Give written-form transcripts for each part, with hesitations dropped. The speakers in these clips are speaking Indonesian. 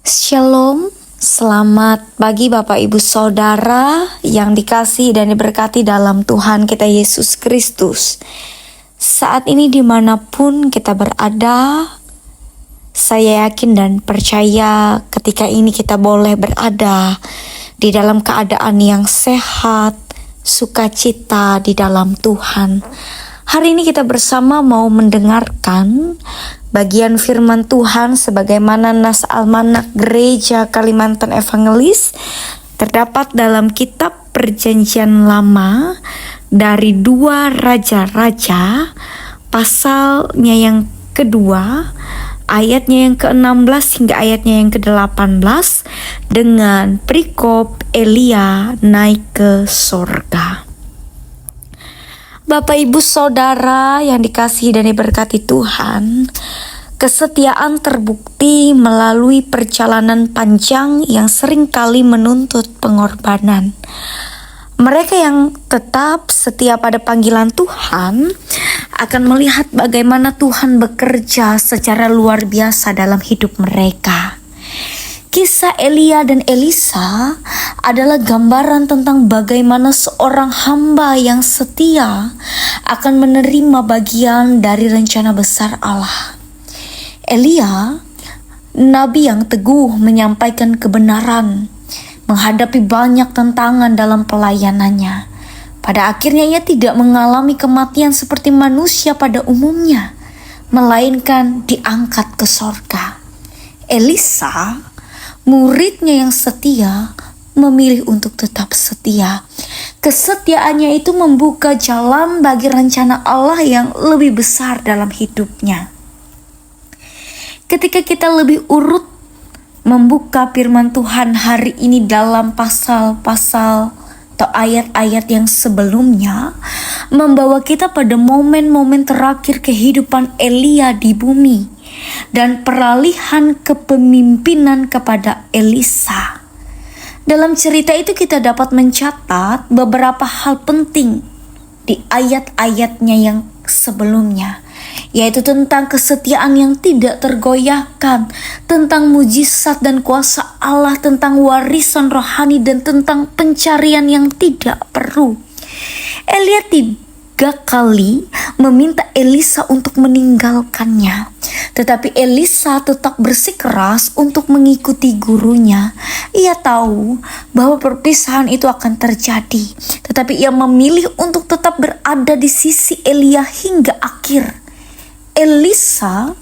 Shalom, selamat pagi Bapak Ibu Saudara yang dikasihi dan diberkati dalam Tuhan kita Yesus Kristus. Saat ini dimanapun kita berada, saya yakin dan percaya ketika ini kita boleh berada di dalam keadaan yang sehat, sukacita di dalam Tuhan. Hari ini kita bersama mau mendengarkan bagian firman Tuhan sebagaimana nas almanak Gereja Kalimantan Evangelis terdapat dalam kitab Perjanjian Lama dari 2 Raja-Raja pasalnya yang kedua, ayatnya yang ke-16 hingga ayatnya yang ke-18 dengan perikop Elia naik ke sorga. Bapak Ibu Saudara yang dikasihi dan diberkati Tuhan, kesetiaan terbukti melalui perjalanan panjang yang seringkali menuntut pengorbanan. Mereka yang tetap setia pada panggilan Tuhan akan melihat bagaimana Tuhan bekerja secara luar biasa dalam hidup mereka. Kisah Elia dan Elisa adalah gambaran tentang bagaimana seorang hamba yang setia akan menerima bagian dari rencana besar Allah. Elia, nabi yang teguh menyampaikan kebenaran, menghadapi banyak tantangan dalam pelayanannya. Pada akhirnya ia tidak mengalami kematian seperti manusia pada umumnya, melainkan diangkat ke sorga. Elisa, muridnya yang setia, memilih untuk tetap setia. Kesetiaannya itu membuka jalan bagi rencana Allah yang lebih besar dalam hidupnya. Ketika kita lebih urut membuka firman Tuhan hari ini dalam pasal-pasal atau ayat-ayat yang sebelumnya, membawa kita pada momen-momen terakhir kehidupan Elia di bumi dan peralihan kepemimpinan kepada Elisa. Dalam cerita itu kita dapat mencatat beberapa hal penting di ayat-ayatnya yang sebelumnya, yaitu tentang kesetiaan yang tidak tergoyahkan, tentang mujizat dan kuasa Allah, tentang warisan rohani, dan tentang pencarian yang tidak perlu. Elia 3 kali meminta Elisa untuk meninggalkannya, tetapi Elisa tetap bersikeras untuk mengikuti gurunya. Ia tahu bahwa perpisahan itu akan terjadi, tetapi ia memilih untuk tetap berada di sisi Elia hingga akhir. Elisa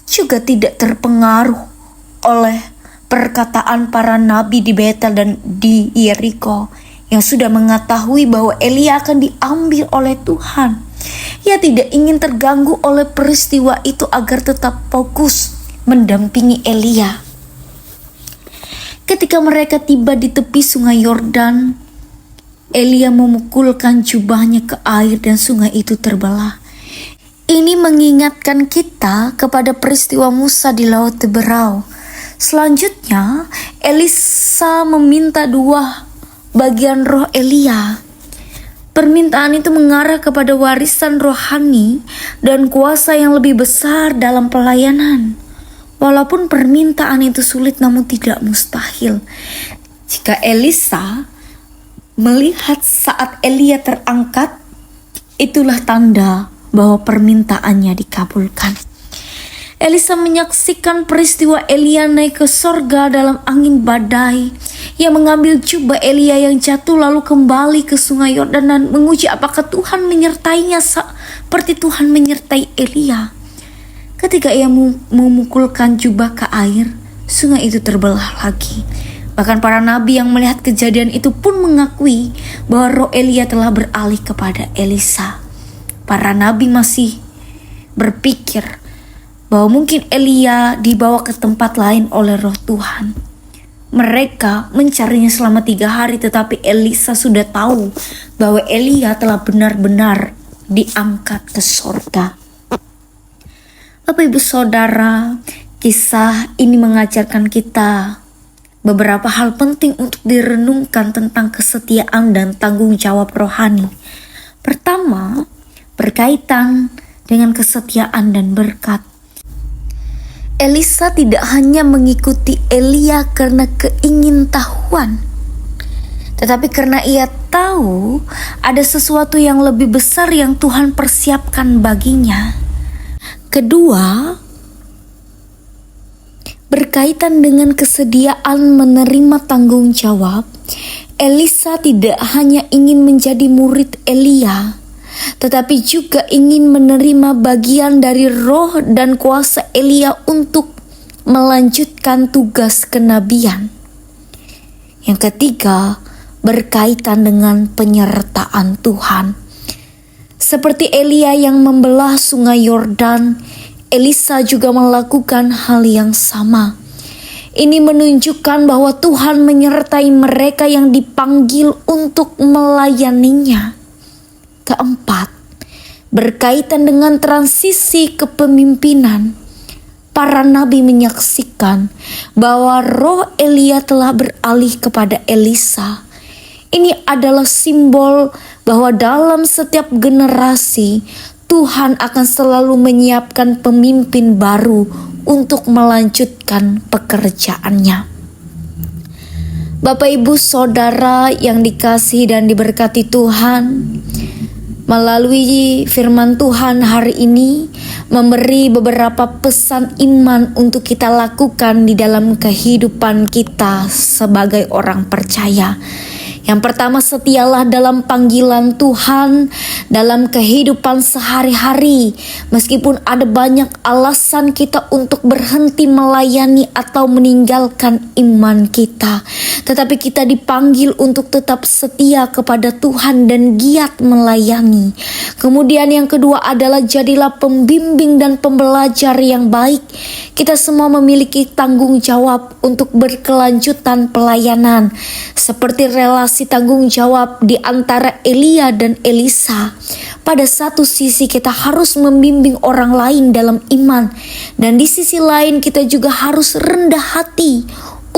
juga tidak terpengaruh oleh perkataan para nabi di Betel dan di Yeriko yang sudah mengetahui bahwa Elia akan diambil oleh Tuhan. Ia tidak ingin terganggu oleh peristiwa itu agar tetap fokus mendampingi Elia. Ketika mereka tiba di tepi sungai Yordan, Elia memukulkan jubahnya ke air dan sungai itu terbelah. Ini mengingatkan kita kepada peristiwa Musa di Laut Teberau. Selanjutnya, Elisa meminta 2 bagian roh Elia. Permintaan itu mengarah kepada warisan rohani dan kuasa yang lebih besar dalam pelayanan. Walaupun permintaan itu sulit, namun tidak mustahil. Jika Elisa melihat saat Elia terangkat, itulah tanda bahwa permintaannya dikabulkan. Elisa menyaksikan peristiwa Elia naik ke sorga dalam angin badai. Ia mengambil jubah Elia yang jatuh lalu kembali ke sungai Yordan dan menguji apakah Tuhan menyertainya seperti Tuhan menyertai Elia. Ketika ia memukulkan jubah ke air, sungai itu terbelah lagi. Bahkan para nabi yang melihat kejadian itu pun mengakui bahwa roh Elia telah beralih kepada Elisa. Para nabi masih berpikir bahwa mungkin Elia dibawa ke tempat lain oleh roh Tuhan. Mereka mencarinya selama 3 hari, tetapi Elisa sudah tahu bahwa Elia telah benar-benar diangkat ke sorga. Bapak Ibu Saudara, kisah ini mengajarkan kita beberapa hal penting untuk direnungkan tentang kesetiaan dan tanggung jawab rohani. Pertama, berkaitan dengan kesetiaan dan berkat. Elisa tidak hanya mengikuti Elia karena keingintahuan, tetapi karena ia tahu ada sesuatu yang lebih besar yang Tuhan persiapkan baginya. Kedua, berkaitan dengan kesediaan menerima tanggung jawab, Elisa tidak hanya ingin menjadi murid Elia, tetapi juga ingin menerima bagian dari roh dan kuasa Elia untuk melanjutkan tugas kenabian. Yang ketiga, berkaitan dengan penyertaan Tuhan. Seperti Elia yang membelah sungai Yordan, Elisa juga melakukan hal yang sama. Ini menunjukkan bahwa Tuhan menyertai mereka yang dipanggil untuk melayaninya. Keempat, berkaitan dengan transisi kepemimpinan, para nabi menyaksikan bahwa roh Elia telah beralih kepada Elisa. Ini adalah simbol bahwa dalam setiap generasi Tuhan akan selalu menyiapkan pemimpin baru untuk melanjutkan pekerjaannya. Bapak, Ibu, Saudara yang dikasihi dan diberkati Tuhan, melalui firman Tuhan hari ini memberi beberapa pesan iman untuk kita lakukan di dalam kehidupan kita sebagai orang percaya. Yang pertama, setialah dalam panggilan Tuhan dalam kehidupan sehari-hari. Meskipun ada banyak alasan kita untuk berhenti melayani atau meninggalkan iman kita, tetapi kita dipanggil untuk tetap setia kepada Tuhan dan giat melayani. Kemudian yang kedua adalah jadilah pembimbing dan pembelajar yang baik. Kita semua memiliki tanggung jawab untuk berkelanjutan pelayanan, seperti relasi tanggung jawab di antara Elia dan Elisa. Pada satu sisi kita harus membimbing orang lain dalam iman, dan di sisi lain kita juga harus rendah hati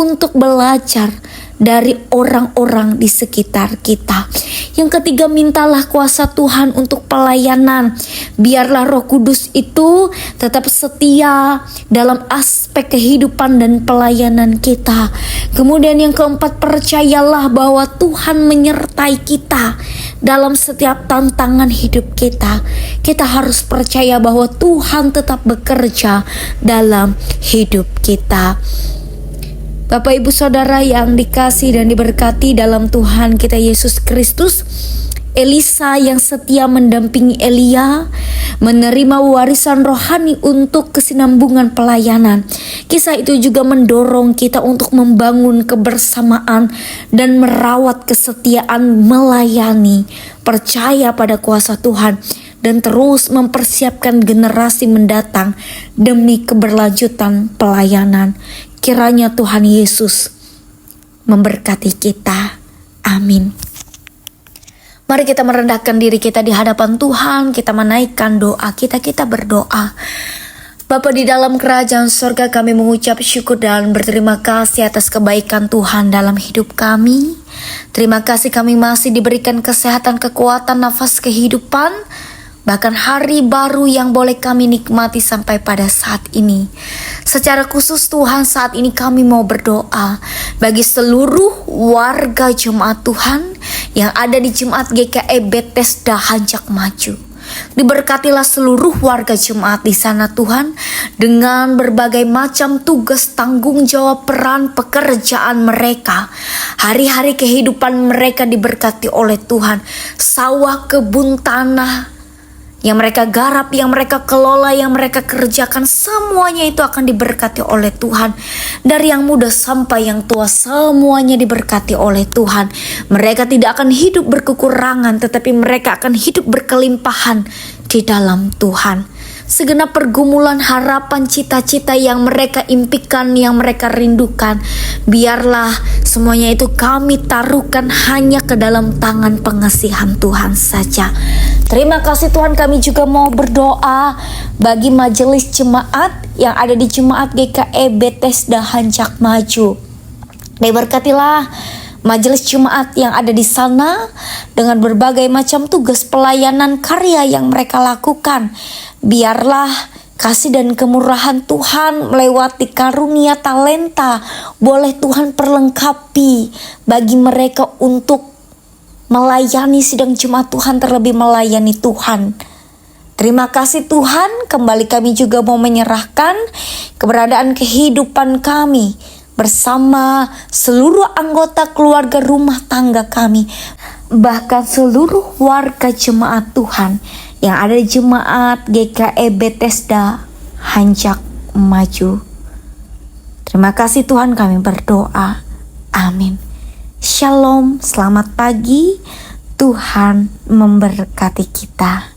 untuk belajar dari orang-orang di sekitar kita. Yang ketiga, mintalah kuasa Tuhan untuk pelayanan. Biarlah Roh Kudus itu tetap setia dalam aspek kehidupan dan pelayanan kita. Kemudian yang keempat, percayalah bahwa Tuhan menyertai kita dalam setiap tantangan hidup kita. Kita harus percaya bahwa Tuhan tetap bekerja dalam hidup kita. Bapak, Ibu, Saudara yang dikasihi dan diberkati dalam Tuhan kita Yesus Kristus, Elisa yang setia mendampingi Elia menerima warisan rohani untuk kesinambungan pelayanan. Kisah itu juga mendorong kita untuk membangun kebersamaan dan merawat kesetiaan melayani, percaya pada kuasa Tuhan, dan terus mempersiapkan generasi mendatang demi keberlanjutan pelayanan. Kiranya Tuhan Yesus memberkati kita. Amin. Mari kita merendahkan diri kita di hadapan Tuhan. Kita menaikkan doa kita berdoa. Bapa di dalam kerajaan surga, kami mengucap syukur dan berterima kasih atas kebaikan Tuhan dalam hidup kami. Terima kasih kami masih diberikan kesehatan, kekuatan, nafas kehidupan, bahkan hari baru yang boleh kami nikmati sampai pada saat ini. Secara khusus Tuhan, saat ini kami mau berdoa bagi seluruh warga jemaat Tuhan yang ada di Jemaat GKE Bethesda Hancak Maju. Diberkatilah seluruh warga jemaat di sana Tuhan, dengan berbagai macam tugas, tanggung jawab, peran, pekerjaan mereka. Hari-hari kehidupan mereka diberkati oleh Tuhan. Sawah, kebun, tanah yang mereka garap, yang mereka kelola, yang mereka kerjakan, semuanya itu akan diberkati oleh Tuhan. Dari yang muda sampai yang tua, semuanya diberkati oleh Tuhan. Mereka tidak akan hidup berkekurangan, tetapi mereka akan hidup berkelimpahan di dalam Tuhan. Segenap pergumulan, harapan, cita-cita yang mereka impikan, yang mereka rindukan, biarlah semuanya itu kami taruhkan hanya ke dalam tangan pengasihan Tuhan saja. Terima kasih Tuhan, kami juga mau berdoa bagi majelis jemaat yang ada di Jemaat GKE Bethesda Hancak Maju. Diberkatilah majelis jemaat yang ada di sana dengan berbagai macam tugas pelayanan karya yang mereka lakukan. Biarlah Kasih dan kemurahan Tuhan melewati karunia talenta boleh Tuhan perlengkapi bagi mereka untuk melayani sidang jemaat Tuhan, terlebih melayani Tuhan. Terima kasih Tuhan, kembali kami juga mau menyerahkan keberadaan kehidupan kami bersama seluruh anggota keluarga rumah tangga kami, bahkan seluruh warga jemaat Tuhan yang ada di jemaat GKE Bethesda Hancak Maju. Terima kasih Tuhan, kami berdoa. Amin. Shalom, selamat pagi. Tuhan memberkati kita.